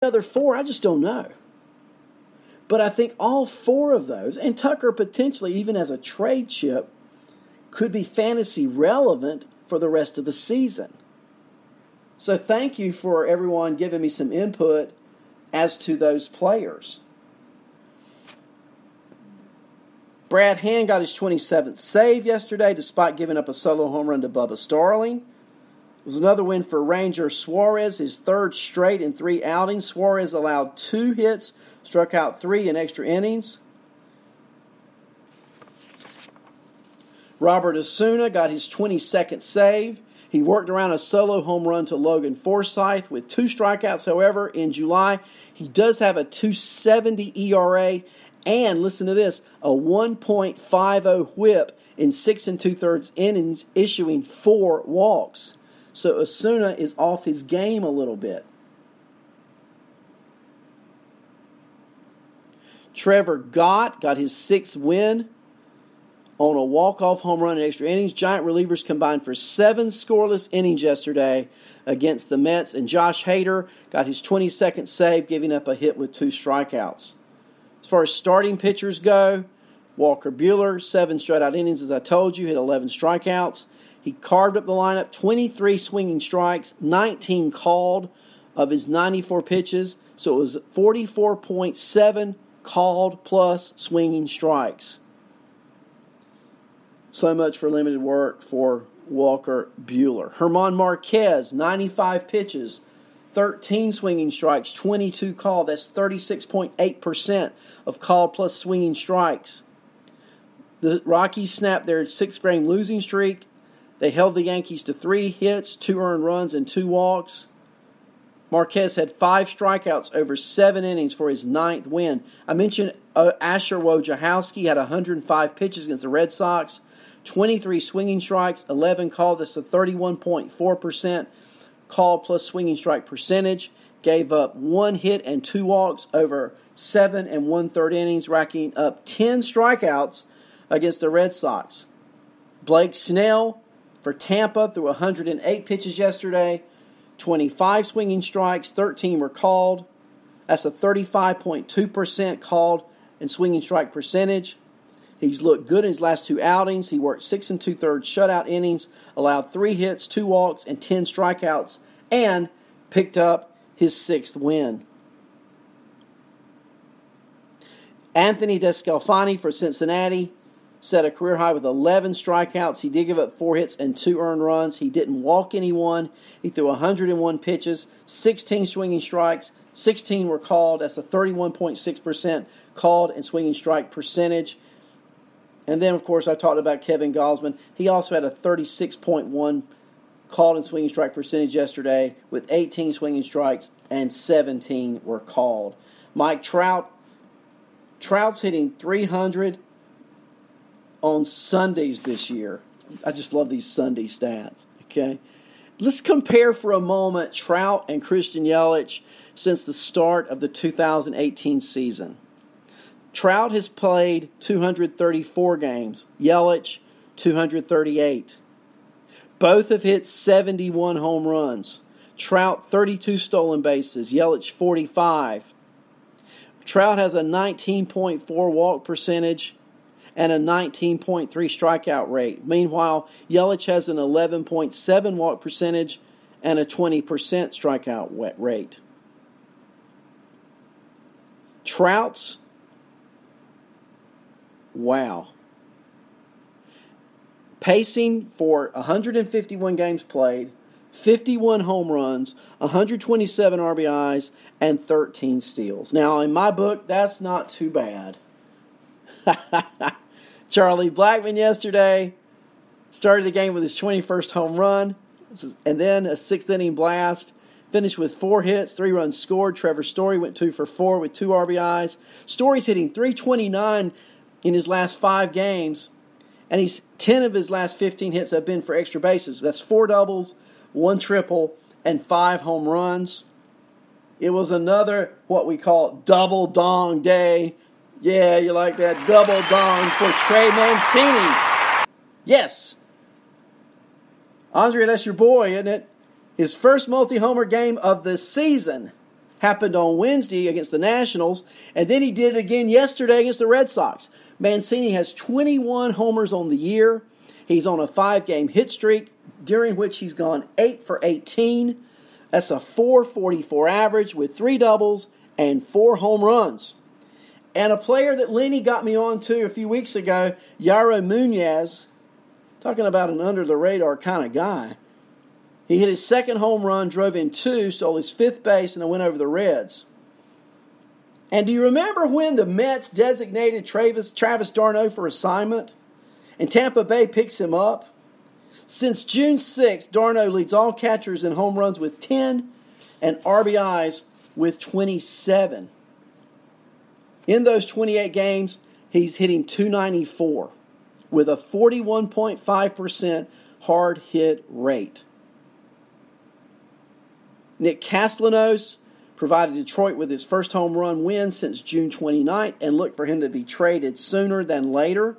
other 4, I just don't know. But I think all 4 of those, and Tucker potentially even as a trade chip, could be fantasy relevant for the rest of the season. So thank you for everyone giving me some input as to those players. Brad Hand got his 27th save yesterday despite giving up a solo home run to Bubba Starling. It was another win for Ranger Suarez, his 3rd straight in 3 outings. Suarez allowed 2 hits, struck out 3 in extra innings. Robert Osuna got his 22nd save. He worked around a solo home run to Logan Forsythe with 2 strikeouts. However, in July, he does have a 2.70 ERA and, listen to this, a 1.50 whip in 6 2/3 innings, issuing 4 walks. So Osuna is off his game a little bit. Trevor Gott got his 6th win on a walk-off home run in extra innings. Giant relievers combined for 7 scoreless innings yesterday against the Mets. And Josh Hader got his 22nd save, giving up a hit with 2 strikeouts. As far as starting pitchers go, Walker Buehler, 7 straight-out innings, as I told you, hit 11 strikeouts. He carved up the lineup, 23 swinging strikes, 19 called of his 94 pitches. So it was 44.7 called plus swinging strikes. So much for limited work for Walker Buehler. German Marquez, 95 pitches, 13 swinging strikes, 22 called. That's 36.8% of called plus swinging strikes. The Rockies snapped their 6-game losing streak. They held the Yankees to 3 hits, 2 earned runs, and 2 walks. Marquez had 5 strikeouts over 7 innings for his 9th win. I mentioned Asher Wojciechowski had 105 pitches against the Red Sox, 23 swinging strikes, 11 called. That's a 31.4% called plus swinging strike percentage. Gave up 1 hit and 2 walks over 7 1/3 innings, racking up 10 strikeouts against the Red Sox. Blake Snell for Tampa threw 108 pitches yesterday, 25 swinging strikes, 13 were called. That's a 35.2% called and swinging strike percentage. He's looked good in his last 2 outings. He worked 6 2/3 shutout innings, allowed 3 hits, 2 walks, and 10 strikeouts, and picked up his 6th win. Anthony Descalfani for Cincinnati set a career high with 11 strikeouts. He did give up 4 hits and 2 earned runs. He didn't walk anyone. He threw 101 pitches, 16 swinging strikes, 16 were called. That's a 31.6% called and swinging strike percentage. And then, of course, I talked about Kevin Gausman. He also had a 36.1 called and swinging strike percentage yesterday with 18 swinging strikes and 17 were called. Mike Trout. Trout's hitting 300 on Sundays this year. I just love these Sunday stats, okay? Let's compare for a moment Trout and Christian Yelich since the start of the 2018 season. Trout has played 234 games. Yelich, 238. Both have hit 71 home runs. Trout, 32 stolen bases. Yelich, 45. Trout has a 19.4 walk percentage and a 19.3 strikeout rate. Meanwhile, Yelich has an 11.7 walk percentage and a 20% strikeout rate. Trout's, wow. Pacing for 151 games played, 51 home runs, 127 RBIs, and 13 steals. Now, in my book, that's not too bad. Charlie Blackmon yesterday started the game with his 21st home run and then a 6th inning blast. Finished with 4 hits, 3 runs scored. Trevor Story went 2 for 4 with 2 RBIs. Story's hitting .329 in his last 5 games, and 10 of his last 15 hits have been for extra bases. That's 4 doubles, 1 triple, and 5 home runs. It was another what we call double dong day. Yeah, you like that? Double dong for Trey Mancini. Yes. Andre, that's your boy, isn't it? His first multi-homer game of the season. happened on Wednesday against the Nationals, and then he did it again yesterday against the Red Sox. Mancini has 21 homers on the year. He's on a 5-game hit streak, during which he's gone 8 for 18. That's a .444 average with 3 doubles and 4 home runs. And a player that Lenny got me on to a few weeks ago, Yairo Munoz, talking about an under-the-radar kind of guy. He hit his second home run, drove in 2, stole his 5th base, and then went over the Reds. And do you remember when the Mets designated Travis d'Arnaud for assignment? And Tampa Bay picks him up? Since June 6th, d'Arnaud leads all catchers in home runs with 10 and RBIs with 27. In those 28 games, he's hitting .294 with a 41.5% hard hit rate. Nick Castellanos provided Detroit with his first home run win since June 29th and looked for him to be traded sooner than later.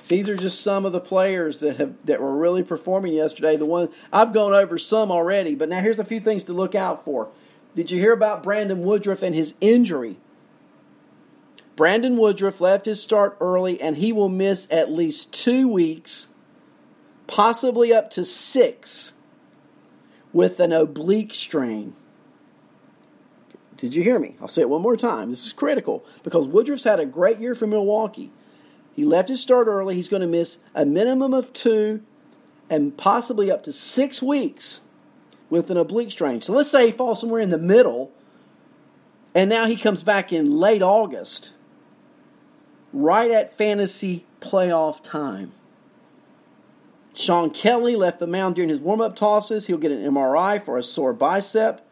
These are just some of the players that were really performing yesterday. The one I've gone over some already, but now here's a few things to look out for. Did you hear about Brandon Woodruff and his injury? Brandon Woodruff left his start early, and he will miss at least 2 weeks, possibly up to 6, with an oblique strain. Did you hear me? I'll say it one more time. This is critical because Woodruff's had a great year for Milwaukee. He left his start early. He's going to miss a minimum of 2 and possibly up to 6 weeks with an oblique strain. So let's say he falls somewhere in the middle, and now he comes back in late August, right at fantasy playoff time. Sean Kelly left the mound during his warm-up tosses. He'll get an MRI for a sore bicep.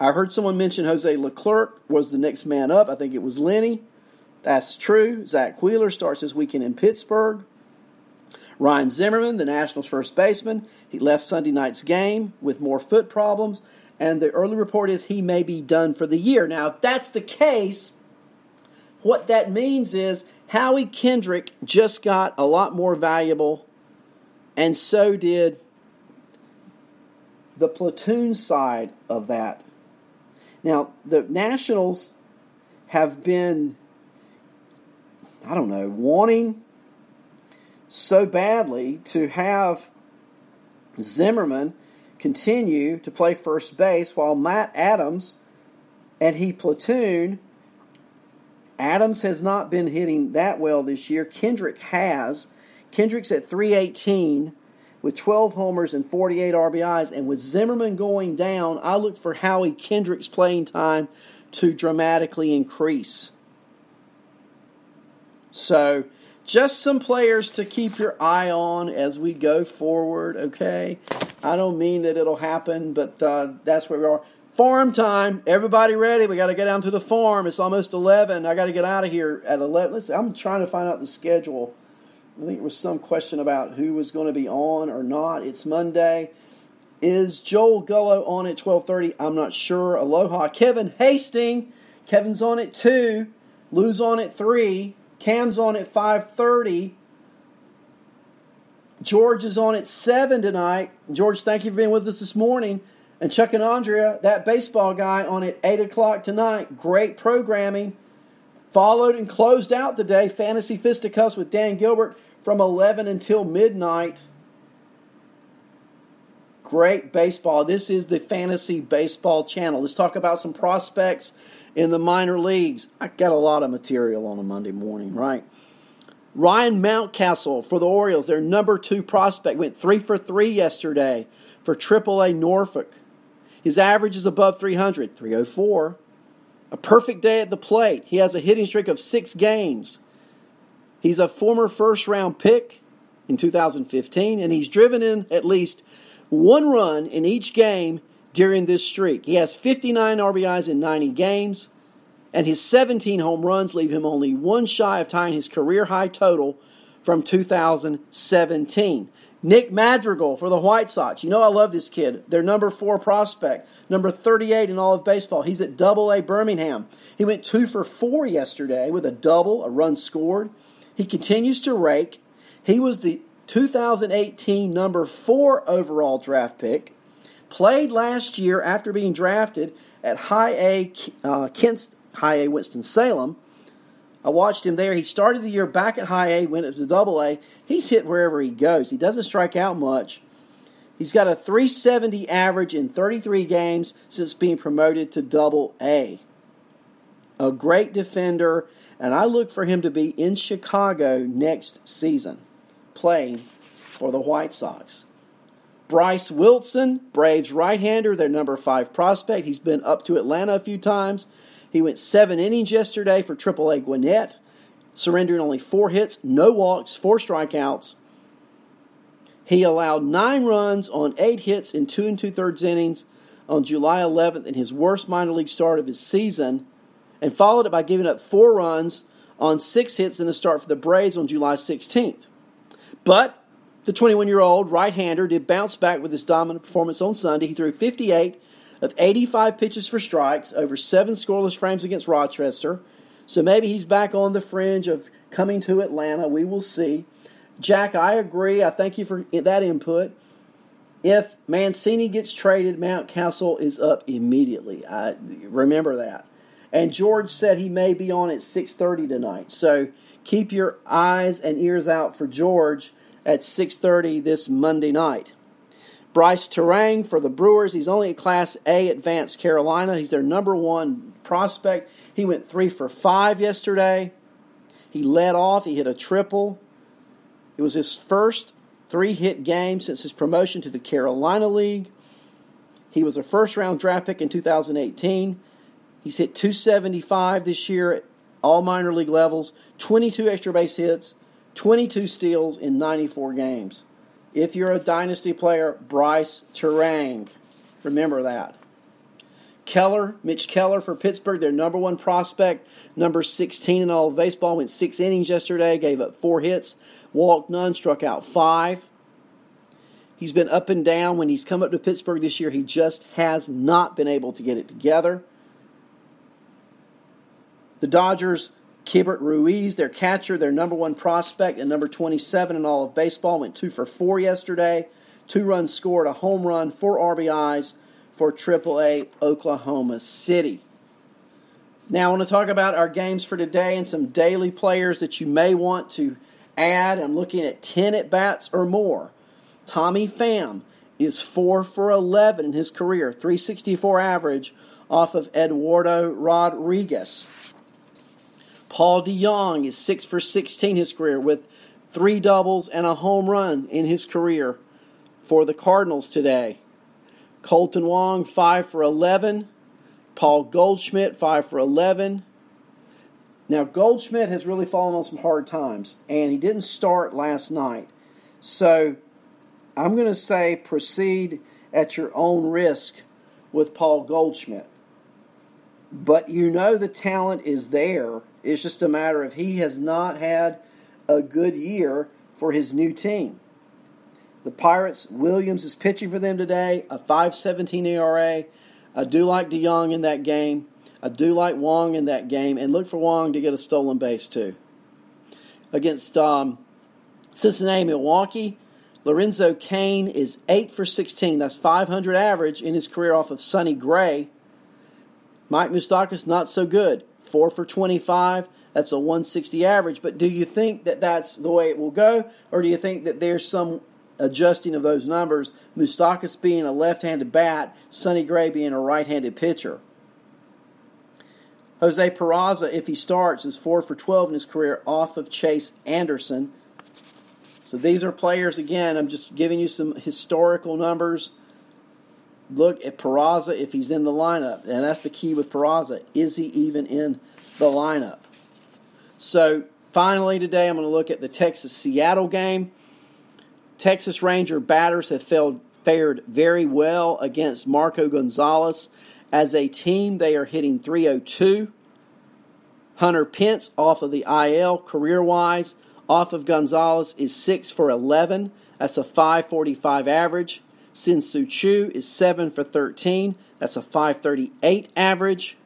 I heard someone mention Jose Leclerc was the next man up. I think it was Lenny. That's true. Zach Wheeler starts this weekend in Pittsburgh. Ryan Zimmerman, the Nationals' first baseman, he left Sunday night's game with more foot problems, and the early report is he may be done for the year. Now, if that's the case, what that means is Howie Kendrick just got a lot more valuable, and so did the platoon side of that. Now, the Nationals have been, wanting so badly to have Zimmerman continue to play first base while Matt Adams, and he platoon. Adams has not been hitting that well this year. Kendrick has. Kendrick's at .318 with 12 homers and 48 RBIs. And with Zimmerman going down, I look for Howie Kendrick's playing time to dramatically increase. So, just some players to keep your eye on as we go forward, okay? I don't mean that it'll happen, but that's where we are. Farm time. Everybody ready? We got to get down to the farm. It's almost 11. I got to get out of here at 11. Listen, I'm trying to find out the schedule. I think there was some question about who was going to be on or not. It's Monday. Is Joel Gullo on at 12:30? I'm not sure. Aloha. Kevin Hastings. Kevin's on at 2. Lou's on at 3. Cam's on at 5:30. George is on at 7 tonight. George, thank you for being with us this morning. And Chuck and Andrea, that baseball guy, on at 8 o'clock tonight. Great programming. Followed and closed out the day, Fantasy Fisticuffs with Dan Gilbert from 11 until midnight. Great baseball. This is the Fantasy Baseball channel. Let's talk about some prospects in the minor leagues. I got a lot of material on a Monday morning, right? Ryan Mountcastle for the Orioles, their number 2 prospect, went 3 for 3 yesterday for AAA Norfolk. His average is above 300, 304. A perfect day at the plate. He has a hitting streak of 6 games. He's a former first-round pick in 2015, and he's driven in at least 1 run in each game during this streak. He has 59 RBIs in 90 games, and his 17 home runs leave him only 1 shy of tying his career-high total from 2017. Nick Madrigal for the White Sox. You know I love this kid. Their number 4 prospect, number 38 in all of baseball. He's at AA Birmingham. He went 2 for 4 yesterday with a double, a run scored. He continues to rake. He was the 2018 number 4 overall draft pick, played last year after being drafted at High A Winston-Salem. I watched him there. He started the year back at High A, went up to Double A. He's hit wherever he goes. He doesn't strike out much. He's got a .370 average in 33 games since being promoted to Double A. A great defender, and I look for him to be in Chicago next season, playing for the White Sox. Bryce Wilson, Braves right-hander, their number 5 prospect. He's been up to Atlanta a few times. He went 7 innings yesterday for AAA Gwinnett, surrendering only 4 hits, no walks, 4 strikeouts. He allowed 9 runs on 8 hits in 2 2/3 innings on July 11th in his worst minor league start of his season, and followed it by giving up 4 runs on 6 hits in the start for the Braves on July 16th. But the 21-year-old right-hander did bounce back with his dominant performance on Sunday. He threw 58 of 85 pitches for strikes over 7 scoreless frames against Rochester. So maybe he's back on the fringe of coming to Atlanta. We will see. Jack, I agree. I thank you for that input. If Mancini gets traded, Mountcastle is up immediately. Remember that. And George said he may be on at 6:30 tonight. So keep your eyes and ears out for George at 6:30 this Monday night. Bryce Terang for the Brewers. He's only at Class A Advanced Carolina. He's their number 1 prospect. He went 3 for 5 yesterday. He led off. He hit a triple. It was his first 3-hit game since his promotion to the Carolina League. He was a first-round draft pick in 2018. He's hit .275 this year at all minor league levels, 22 extra base hits, 22 steals in 94 games. If you're a dynasty player, Bryce Terang. Remember that. Mitch Keller for Pittsburgh, their number 1 prospect, number 16 in all of baseball, went 6 innings yesterday, gave up 4 hits, walked none, struck out 5. He's been up and down. When he's come up to Pittsburgh this year, he just has not been able to get it together. The Dodgers, Keibert Ruiz, their catcher, their number 1 prospect, and number 27 in all of baseball, went 2 for 4 yesterday. 2 runs scored, a home run, 4 RBIs for AAA Oklahoma City. Now I want to talk about our games for today and some daily players that you may want to add. I'm looking at 10 at-bats or more. Tommy Pham is 4 for 11 in his career, .364 average off of Eduardo Rodriguez. Paul DeJong is 6 for 16 in his career with 3 doubles and a home run in his career for the Cardinals today. Colton Wong, 5 for 11. Paul Goldschmidt, 5 for 11. Now, Goldschmidt has really fallen on some hard times, and he didn't start last night. So, I'm going to say proceed at your own risk with Paul Goldschmidt. But you know the talent is there. It's just a matter of he has not had a good year for his new team. The Pirates, Williams is pitching for them today, a 5.17 ERA. I do like DeJong in that game. I do like Wong in that game. And look for Wong to get a stolen base too. Against Cincinnati, Milwaukee, Lorenzo Cain is 8 for 16. That's .500 average in his career off of Sonny Gray. Mike Moustakas, not so good. 4 for 25. That's a .160 average. But do you think that that's the way it will go? Or do you think that there's some adjusting of those numbers? Moustakas being a left-handed bat, Sonny Gray being a right-handed pitcher. Jose Peraza, if he starts, is 4 for 12 in his career off of Chase Anderson. So these are players, again, I'm just giving you some historical numbers. Look at Peraza if he's in the lineup. And that's the key with Peraza. Is he even in the lineup? So finally today I'm going to look at the Texas-Seattle game. Texas Ranger batters have fared very well against Marco Gonzalez. As a team, they are hitting .302. Hunter Pence off of the IL career-wise, off of Gonzalez, is 6 for 11. That's a .545 average. Sin-Soo Choo is 7 for 13. That's a .538 average.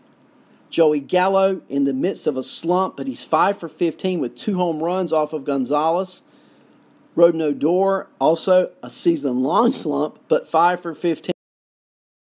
Joey Gallo in the midst of a slump, but he's 5 for 15 with 2 home runs off of Gonzalez. Rodon Odor, also a season-long slump, but 5 for 15.